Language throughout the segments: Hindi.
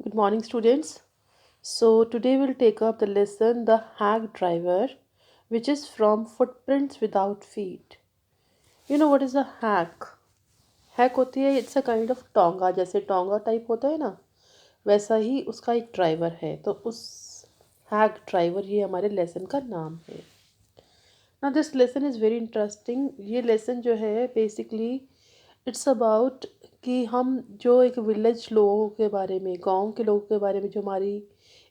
Good morning, students. So, today we'll take up the lesson The Hack Driver, which is from Footprints Without Feet. You know what is a hack? Hack होती है it's a kind of tonga जैसे टोंगा टाइप होता है ना वैसा ही उसका एक ड्राइवर है तो उस हैक ड्राइवर ये हमारे लेसन का नाम है ना this lesson is very interesting ये लेसन जो है बेसिकली इट्स अबाउट कि हम जो एक विलेज लोगों के बारे में गांव के लोगों के बारे में जो हमारी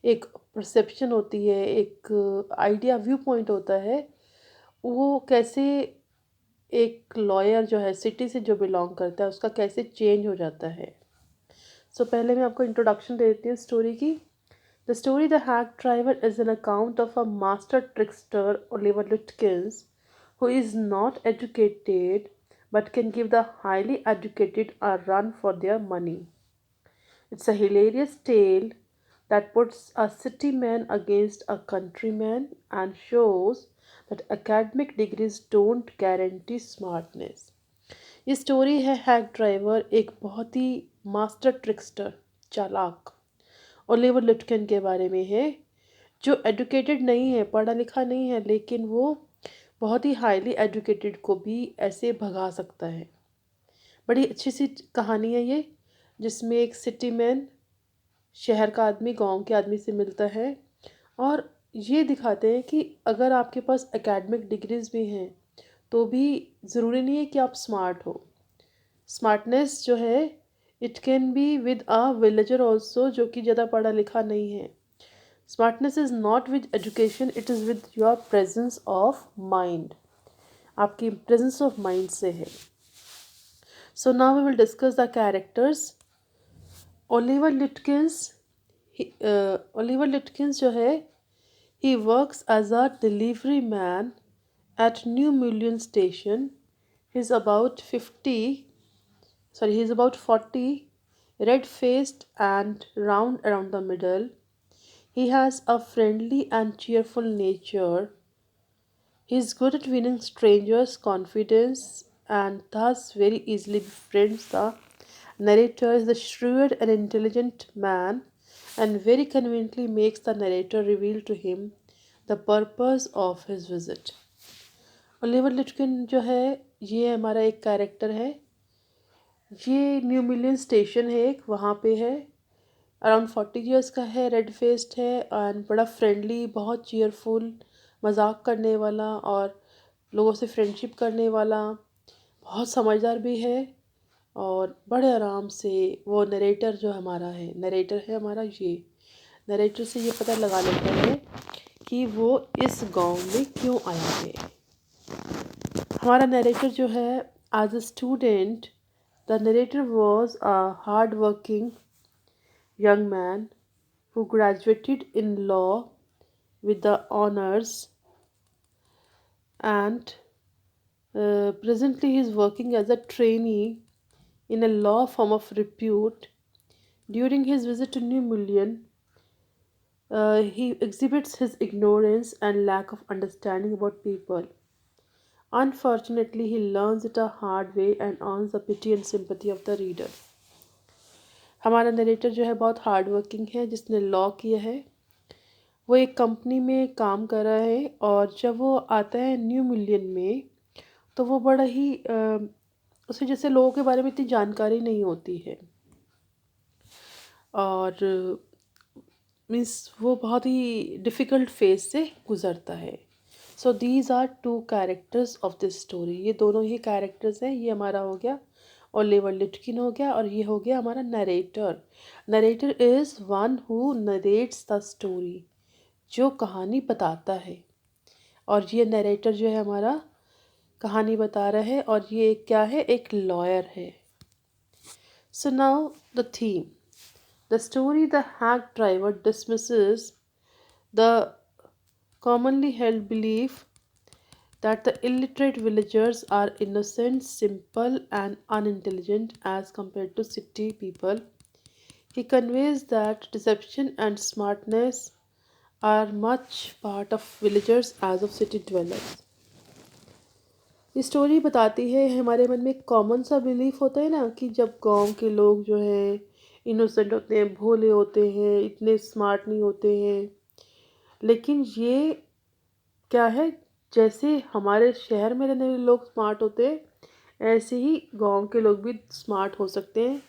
एक परसेप्शन होती है एक आइडिया व्यू पॉइंट होता है वो कैसे एक लॉयर जो है सिटी से जो बिलोंग करता है उसका कैसे चेंज हो जाता है पहले मैं आपको इंट्रोडक्शन दे देती हूँ स्टोरी की the story the hack driver is an account of a master trickster Oliver Lutkins who is not educated but can give the highly educated a run for their money. It's a hilarious tale that puts a city man against a countryman and shows that academic degrees don't guarantee smartness. ये स्टोरी है हैक ड्राइवर एक बहुत ही मास्टर ट्रिक्स्टर चालाक ओलिवर लिटकन के बारे में है जो एजुकेटेड नहीं है पढ़ा लिखा नहीं है लेकिन वो बहुत ही हाईली एजुकेटेड को भी ऐसे भगा सकता है बड़ी अच्छी सी कहानी है ये जिसमें एक सिटी मैन शहर का आदमी गांव के आदमी से मिलता है और ये दिखाते हैं कि अगर आपके पास एकेडमिक डिग्रीज भी हैं तो भी ज़रूरी नहीं है कि आप स्मार्ट हो स्मार्टनेस जो है it can be with a villager also जो कि ज़्यादा पढ़ा लिखा नहीं है smartness is not with education it is with your presence of mind आपकी प्रेजेंस ऑफ माइंड से है so now we will discuss the characters Oliver Lutkins Oliver Lutkins जो है he works as a delivery man at New Million Station. He's about 50, he's about 40, red faced and round around the middle. He has a friendly and cheerful nature. He's good at winning strangers' confidence and thus very easily befriends the narrator. Is the shrewd and intelligent man and very conveniently makes the narrator reveal to him the purpose of his visit. Oliver Lutkin जो है ये हमारा एक कैरेक्टर है ये न्यू मिलियन स्टेशन है एक वहाँ पे है अराउंड 40 ईयर्स का है रेड फेस्ड है एंड बड़ा फ्रेंडली बहुत चीयरफुल मजाक करने वाला और लोगों से फ्रेंडशिप करने वाला बहुत समझदार भी है और बड़े आराम से वो नरेटर जो हमारा है नरेटर है हमारा ये नरेटर से ये पता लगा लेता है कि वो इस गांव में क्यों आया है हमारा नरेटर जो है as a student the narrator was a hard working young man who graduated in law with the honors and presently he is working as a trainee in a law firm of repute. During his visit to New Million, he exhibits his ignorance and lack of understanding about people. Unfortunately, he learns it a hard way and earns the pity and sympathy of the reader. हमारा नरेटर जो है बहुत हार्ड वर्किंग है जिसने लॉ किया है वो एक कंपनी में काम कर रहा है और जब वो आता है न्यू मिलियन में तो वो बड़ा ही उसे जैसे लोगों के बारे में इतनी जानकारी नहीं होती है और मीन्स वो बहुत ही डिफ़िकल्ट फेज से गुज़रता है so these are two characters of this story ये दोनों ही कैरेक्टर्स हैं ये हमारा हो गया ओलिवर लिटकिन हो गया और ये हो गया हमारा narrator narrator is one who narrates the story जो कहानी बताता है और ये नरेटर जो है हमारा कहानी बता रहा है और ये क्या है एक लॉयर है so now the theme the story the hack driver dismisses the commonly held belief that the illiterate villagers are innocent, simple, and unintelligent as compared to city people. He conveys that deception and smartness are much part of villagers as of city dwellers. ये स्टोरी बताती है हमारे मन में एक कॉमन सा बिलीफ होता है ना कि जब गांव के लोग जो हैं इनोसेंट होते हैं, भोले होते हैं, इतने स्मार्ट नहीं होते हैं। लेकिन ये क्या है, जैसे हमारे शहर में रहने वाले लोग स्मार्ट होते हैं, ऐसे ही गांव के लोग भी स्मार्ट हो सकते हैं।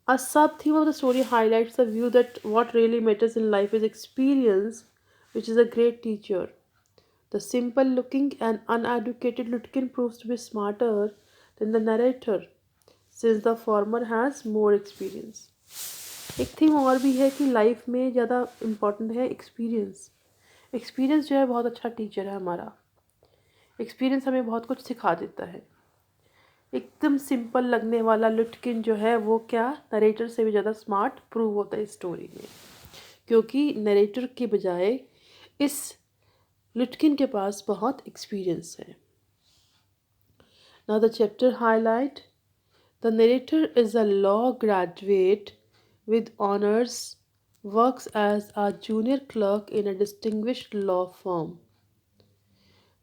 A sub-theme of the story highlights the view that what really matters in life is experience, which is a great teacher. The simple-looking and uneducated Lutkin proves to be smarter than the narrator, since the former has more experience. एक थीम और भी है कि लाइफ में ज़्यादा इम्पोर्टेंट है एक्सपीरियंस। एक्सपीरियंस जो है बहुत अच्छा टीचर है हमारा। एक्सपीरियंस हमें बहुत कुछ सिखा देता है। एकदम सिंपल लगने वाला लुटकिन जो है वो क्या नरेटर से भी ज़्यादा स्मार्ट प्रूव होता है स्टोरी में, क्योंकि नरेटर के बजाय इस लुटकिन के पास बहुत एक्सपीरियंस है। Now the chapter highlight the narrator is a law graduate with honors, works as a junior clerk in a distinguished law firm.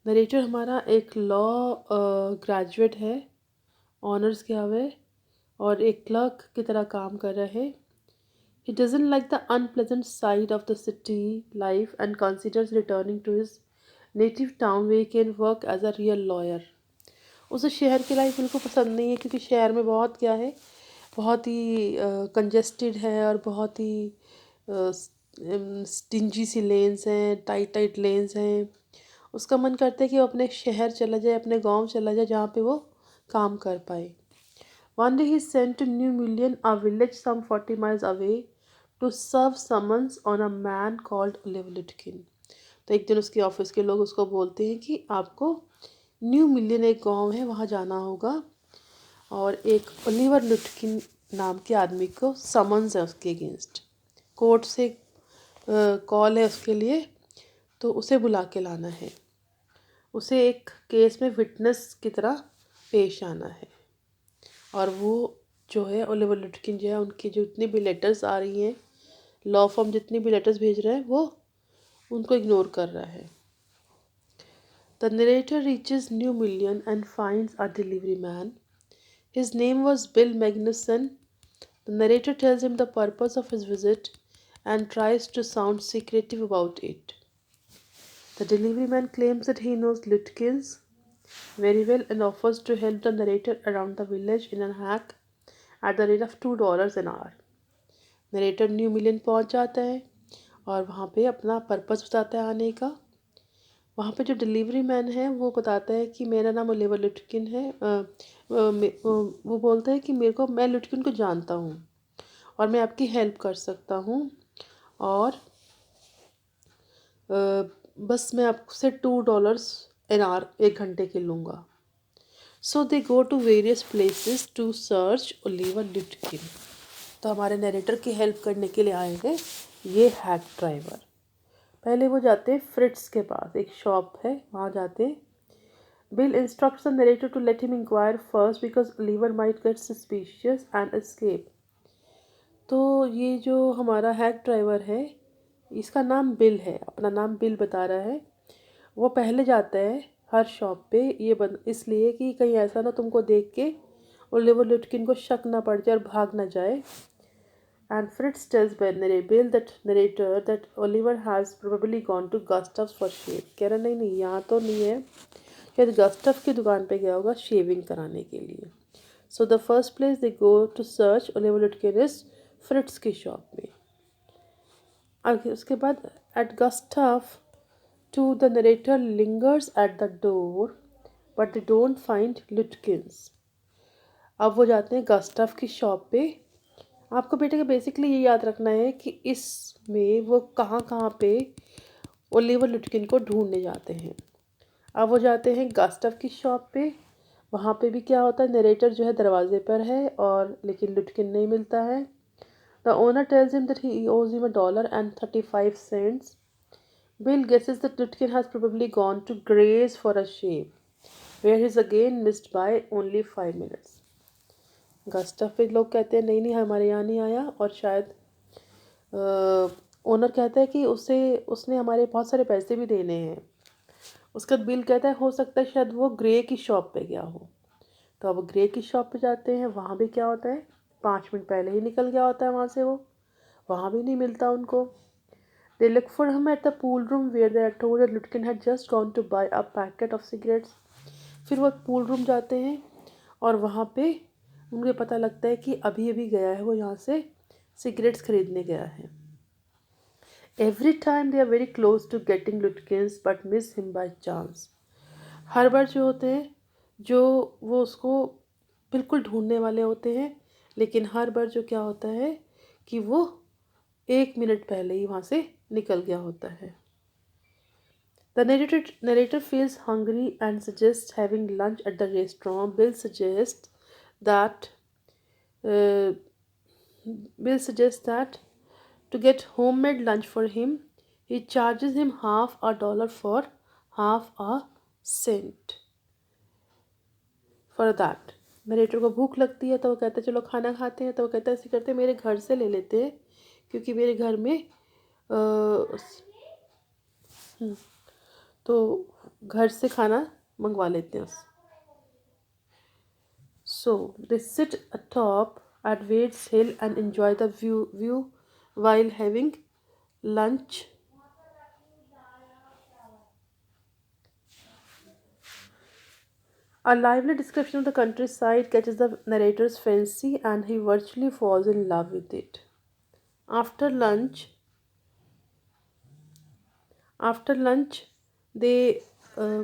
Narrator हमारा एक लॉ ग्रेजुएट है, ऑनर्स किया हुआ है और एक क्लर्क की तरह काम कर रहा है। He doesn't like the unpleasant side of the city life and considers returning to his native town where he can work as a real lawyer. उसे शहर की लाइफ बिल्कुल पसंद नहीं है, क्योंकि शहर में बहुत क्या है, बहुत ही कंजेस्टेड है और बहुत ही स्टिंजी सी लेन्स हैं, टाइट टाइट लेन्स हैं। उसका मन करता है कि वो अपने शहर चला जाए, अपने गांव चला जाए, जहाँ पे वो काम कर पाए। One day he sent to New Million, a village some 40 miles away, to serve summons on a man called Oliver Lutkin. तो एक दिन उसके ऑफिस के लोग उसको बोलते हैं कि आपको न्यू मिलियन एक गांव है, वहाँ जाना होगा और एक ओलिवर लुटकिन नाम के आदमी को समन्स है उसके अगेंस्ट, कोर्ट से कॉल है उसके लिए, तो उसे बुला के लाना है। उसे एक केस में विटनेस की तरह पेश आना है। और वो जो है ओलिवर लुटकिन जो है, उनकी जो जितनी भी लेटर्स आ रही हैं, लॉ फर्म जितनी भी लेटर्स भेज रहे हैं, वो उनको इग्नोर कर रहा है। The narrator reaches new million and finds a delivery man. His name was Bill Magnuson. The narrator tells him the purpose of his visit and tries to sound secretive about it. The delivery man claims that he knows Lutkins very well and offers to help the narrator around the village in a hack at the rate of $2 an hour. Narrator new million पहुंच जाता है और वहाँ पे अपना पर्पस बताता है आने का। वहाँ पे जो डिलीवरी मैन है वो बताता है कि मेरा नाम ओलिवर लुटकिन है। वो बोलता है कि मैं लुटकिन को जानता हूँ और मैं आपकी हेल्प कर सकता हूँ, और बस मैं आपसे $2 एन आवर, 1 घंटे के लूँगा। So they go to various places to search Oliver Lutkin. तो हमारे नरेटर की हेल्प करने के लिए आए हैं ये हैक ड्राइवर। पहले वो जाते हैं फ्रिट्स के पास, एक शॉप है, वहाँ जाते हैं। Bill instructs the narrator to let him enquire first because Oliver might get suspicious and escape. तो ये जो हमारा हैक ड्राइवर है, इसका नाम बिल है, अपना नाम बिल बता रहा है। वो पहले जाता है हर शॉप पे, इसलिए कि कहीं ऐसा ना तुमको देख के ओलिवर लुटकिन को शक ना पड़ जाए और भाग ना जाए। And Fritz tells Bill that narrator that Oliver has probably gone to Gustav's for shave. कह रहा नहीं यहाँ तो नहीं है, शायद गस्टफ की दुकान पे गया होगा शेविंग कराने के लिए। So the first place they go to search Oliver Lutkin is Fritz की शॉप में। आगे उसके बाद at Gustav to the narrator lingers at the door but they don't find Lutkins. अब वो जाते हैं गस्टफ की शॉप पे। आपको बेटे का बेसिकली ये याद रखना है कि इसमें वो कहाँ कहाँ पे ओलिवर लुटकिन को ढूंढने जाते हैं। अब वो जाते हैं गस्टफ की शॉप पे, वहाँ पे भी क्या होता है, नरेटर जो है दरवाजे पर है और लेकिन लुटकिन नहीं मिलता है। The owner tells him that he owes him $1.35. Bill guesses that Lutkin has probably gone to Gray's for a shave where he is again missed by only 5 minutes. Gustaf पे लोग कहते हैं नहीं हमारे यहाँ नहीं आया, और शायद ओनर कहता है कि उसने हमारे बहुत सारे पैसे भी देने हैं। उसका बिल कहता है हो सकता है शायद वो ग्रे की शॉप पे गया हो। तो अब ग्रे की शॉप पे जाते हैं, वहाँ भी क्या होता है, 5 मिनट पहले ही निकल गया होता है वहाँ से, वो वहाँ भी नहीं मिलता उनको। They look for him at the pool room where they are told that Lutkin had just gone to buy a packet of cigarettes. फिर वो पूल रूम जाते हैं और वहाँ पे उनको पता लगता है कि अभी अभी गया है वो यहाँ से सिगरेट्स खरीदने गया है। Every time they are very close to getting Lutkins but miss him by chance. हर बार जो होते हैं, जो वो उसको बिल्कुल ढूंढने वाले होते हैं, लेकिन हर बार जो क्या होता है कि वो 1 मिनट पहले ही वहाँ से निकल गया होता है। The narrator feels hungry and suggests having lunch at the restaurant. That uh, Bill suggests that to get homemade lunch for him, he charges him $50 for half a cent for that. Narrator को भूख लगती है तो वो कहता है चलो खाना खाते हैं, तो वो कहता है ऐसे करते मेरे घर से ले लेते हैं क्योंकि मेरे घर में तो घर से खाना मंगवा लेते हैं। So they sit atop at Wade's Hill and enjoy the view while having lunch. A lively description of the countryside catches the narrator's fancy and he virtually falls in love with it. After lunch, after lunch, they uh,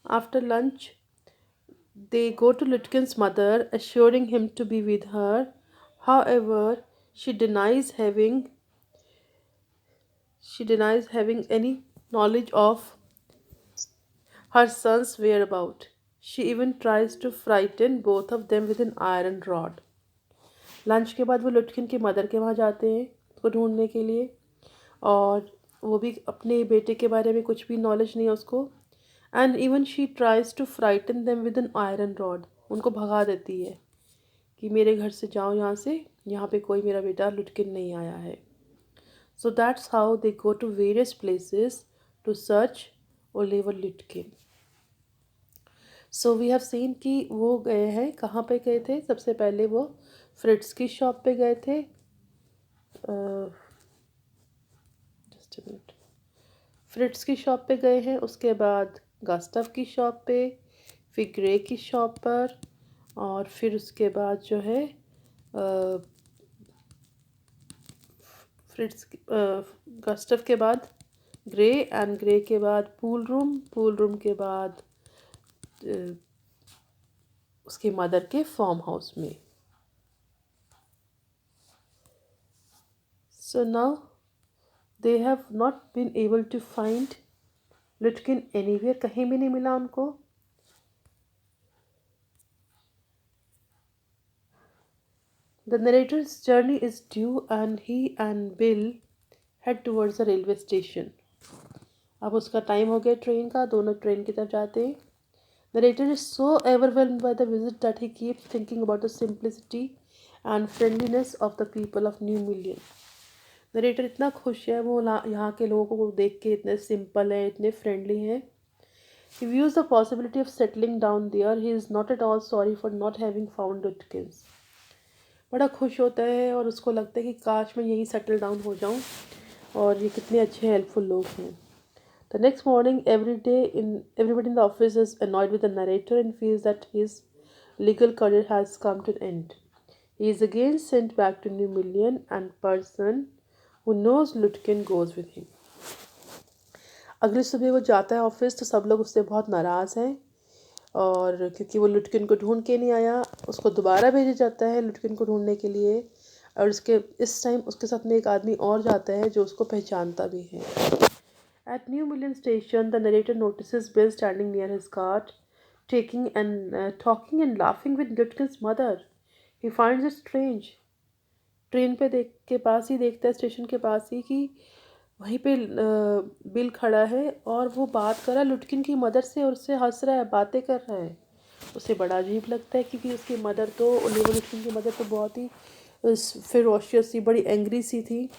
after lunch they go to Lutkin's mother, assuring him to be with her. However, she denies having any knowledge of her son's whereabouts. She even tries to frighten both of them with an iron rod. Lunch के बाद वो लुटकिन की मदर के वहाँ जाते हैं उसको ढूंढने के लिए, और वो भी अपने बेटे के बारे में कुछ भी नॉलेज नहीं है उसको। And even she tries to frighten them with an iron rod. उनको भगा देती है कि मेरे घर से जाओ यहाँ से, यहाँ पे कोई मेरा बेटा लुटकिन नहीं आया है। So that's how they go to various places to search Oliver Lutkin. So we have seen कि वो गए हैं, कहाँ पे गए थे? सबसे पहले वो फ्रिट्स की शॉप पे गए थे। Just a minute. फ्रिट्स की शॉप पे गए हैं, उसके बाद गास्टव की शॉप पे, फिर ग्रे की शॉप पर, और फिर उसके बाद जो है फ्रिट्स गास्टव के बाद ग्रे, एंड ग्रे के बाद पूल रूम के बाद उसकी मदर के फार्म हाउस में। So now they have not been able to find Lutkin anywhere, कहीं भी नहीं मिला उनको। The narrator's journey is due and he and Bill head towards the railway station. अब उसका टाइम हो गया ट्रेन का, दोनों ट्रेन की तरफ जाते हैं। Narrator is so overwhelmed by the visit that he keeps thinking about the simplicity and friendliness of the people of New Million. Narrator इतना खुश है, वो यहाँ के लोगों को देख के इतने सिंपल हैं, इतने फ्रेंडली हैं। He views the possibility of settling down there. He is not at all sorry for not having found Lutkins. बड़ा खुश होता है और उसको लगता है कि काश मैं यहीं सेटल डाउन हो जाऊं, और ये कितने अच्छे हेल्पफुल लोग हैं। The next morning everybody in the office is annoyed with the narrator and feels that his legal career has come to an end. He is again sent back to New Million and person who knows Lutkin goes with him. अगली सुबह वो जाता है ऑफिस तो सब लोग उससे बहुत नाराज़ हैं, और क्योंकि वो लुटकिन को ढूंढ के नहीं आया, उसको दोबारा भेजा जाता है लुटकिन को ढूंढने के लिए। और इस टाइम उसके साथ में एक आदमी और जाता है जो उसको पहचानता भी है। At New Mullion station the narrator notices Bill standing near his cart talking and laughing with Lutkins mother. He finds it strange. Train पे देखता है स्टेशन के पास ही कि वहीं पे बिल खड़ा है और वो बात कर रहा है लुटकिन की मदर से, और उससे हंस रहा है, बातें कर रहा है। उसे बड़ा अजीब लगता है क्योंकि उसकी मदर तो ओलिवर लुटकिन की मदर तो बहुत ही फेरोशियस सी, बड़ी एंग्री सी थी।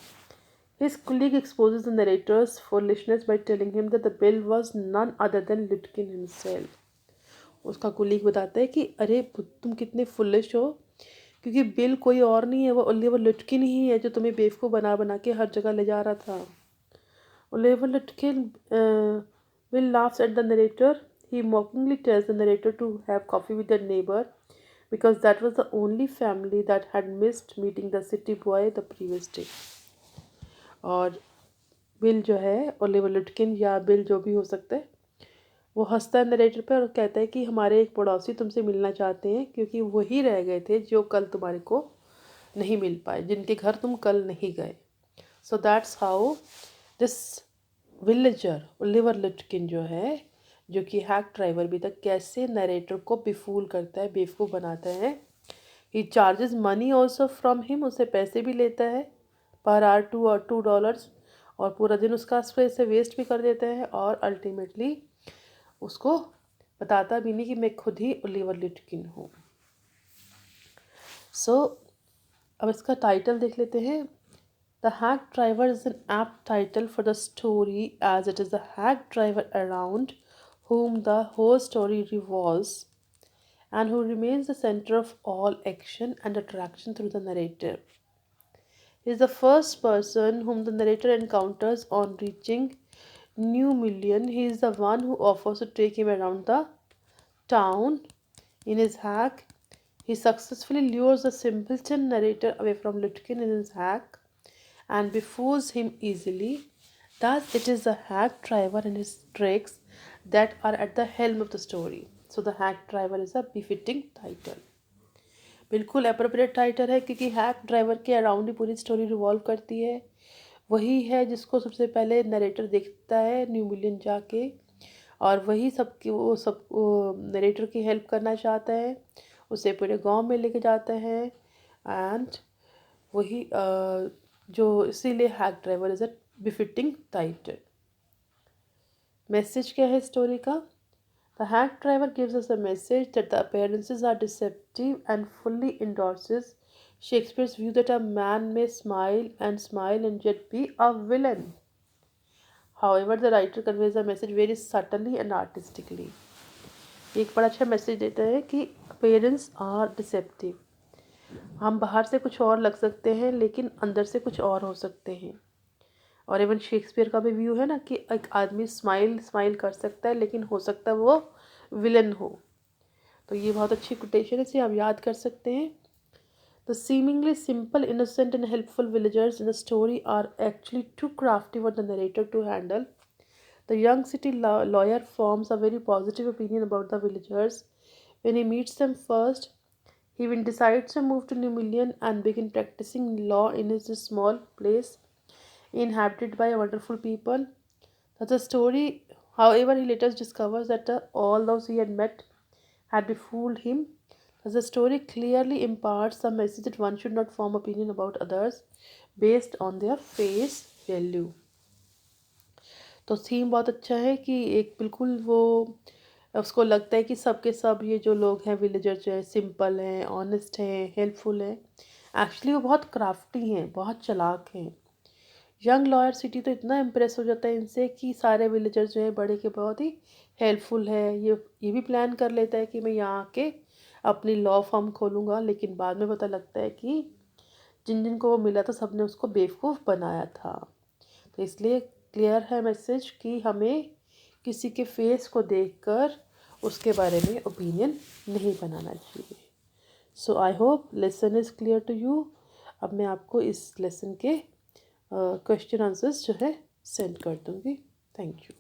His colleague exposes the narrator's foolishness by telling him that the bill was none other than Lutkin himself, उसका कुलीग बताता है कि अरे तुम कितने फुलिश हो, क्योंकि बिल कोई और नहीं है, वो ओलिवर लिटकिन ही है जो तुम्हें बेवकूफ़ बना बना के हर जगह ले जा रहा था। Oliver Lutkin Will laughs at the narrator. He mockingly tells the narrator to have coffee with their neighbor because that was the only family that had missed meeting the city boy the previous day. और बिल जो है, ओलिवर लिटकिन या बिल जो भी हो सकता है, वो हंसता है नरेटर पे और कहता है कि हमारे एक पड़ोसी तुमसे मिलना चाहते हैं, क्योंकि वही रह गए थे जो कल तुम्हारे को नहीं मिल पाए, जिनके घर तुम कल नहीं गए। So that's how this villager Oliver Lutkin जो है, जो कि हैक ड्राइवर भी था, कैसे नरेटर को बेफूल करता है, बेवकूफ़ बनाता है। He charges money also from him, उससे पैसे भी लेता है पर आर $2 और पूरा दिन उसका से वेस्ट भी कर देता है, और अल्टीमेटली उसको बताता भी नहीं कि मैं खुद ही ओलिवर लिटकिन हूँ। सो अब इसका टाइटल देख लेते हैं। The hack driver is an apt title for the story as it is the hack driver around whom the whole story revolves and who remains the center of all action and attraction through the narrative. He is the first person whom the narrator encounters on reaching New Million. He is the one who offers to take him around the town in his hack. He successfully lures the simpleton narrator away from Lutkin in his hack and befools him easily. Thus, it is the hack driver and his tricks that are at the helm of the story. So, the hack driver is a befitting title. बिल्कुल अप्रोप्रिएट टाइटल है, क्योंकि हैक ड्राइवर के अराउंड ही पूरी स्टोरी रिवॉल्व करती है। वही है जिसको सबसे पहले नरेटर देखता है न्यू मिलियन जाके, और वही सबकी वो सब नरेटर की हेल्प करना चाहता है, उसे पूरे गांव में लेके जाता है। एंड वही जो इसीलिए hack driver is a befitting title. Message क्या है स्टोरी का? The hack driver gives us a message that the appearances are deceptive and fully endorses Shakespeare's view that a man may smile and yet be a villain. However, the writer conveys the message very subtly and artistically. एक बड़ा अच्छा मैसेज देता है कि appearance are deceptive. हम बाहर से कुछ और लग सकते हैं लेकिन अंदर से कुछ और हो सकते हैं। और इवन शेक्सपियर का भी व्यू है ना कि एक आदमी स्माइल कर सकता है लेकिन हो सकता है वो विलन हो। तो ये बहुत अच्छी कोटेशन है, इसे आप याद कर सकते हैं। The seemingly simple innocent and helpful villagers in the story are actually too crafty for the narrator to handle. The young city lawyer forms a very positive opinion about the villagers when he meets them first. He even decides to move to New Million and begin practicing law in his small place inhabited by wonderful people. That's a story. However, he later discovers that all those he had met had befooled him. Thus, the story clearly imparts the message that one should not form opinion about others based on their face value. तो थीम बहुत अच्छा है कि एक बिल्कुल वो उसको लगता है कि सबके सब ये जो लोग हैं विलेजर जो है सिंपल हैं, ऑनेस्ट हैं, हेल्पफुल हैं। एक्चुअली वो बहुत क्राफ्टी हैं, बहुत चालाक हैं। यंग लॉयर सिटी तो इतना इम्प्रेस हो जाता है इनसे कि सारे विलेजर्स जो हैं बड़े के बहुत ही हेल्पफुल है। ये भी प्लान कर लेता है कि मैं यहाँ आके अपनी लॉ फर्म खोलूँगा, लेकिन बाद में पता लगता है कि जिन जिन को वो मिला था सब ने उसको बेवकूफ़ बनाया था। तो इसलिए क्लियर है मैसेज कि हमें किसी के फेस को देखकर उसके बारे में ओपिनियन नहीं बनाना चाहिए। So I hope lesson is clear to you. अब मैं आपको इस लेसन के क्वेश्चन आंसर्स जो है सेंड कर दूँगी। Thank you.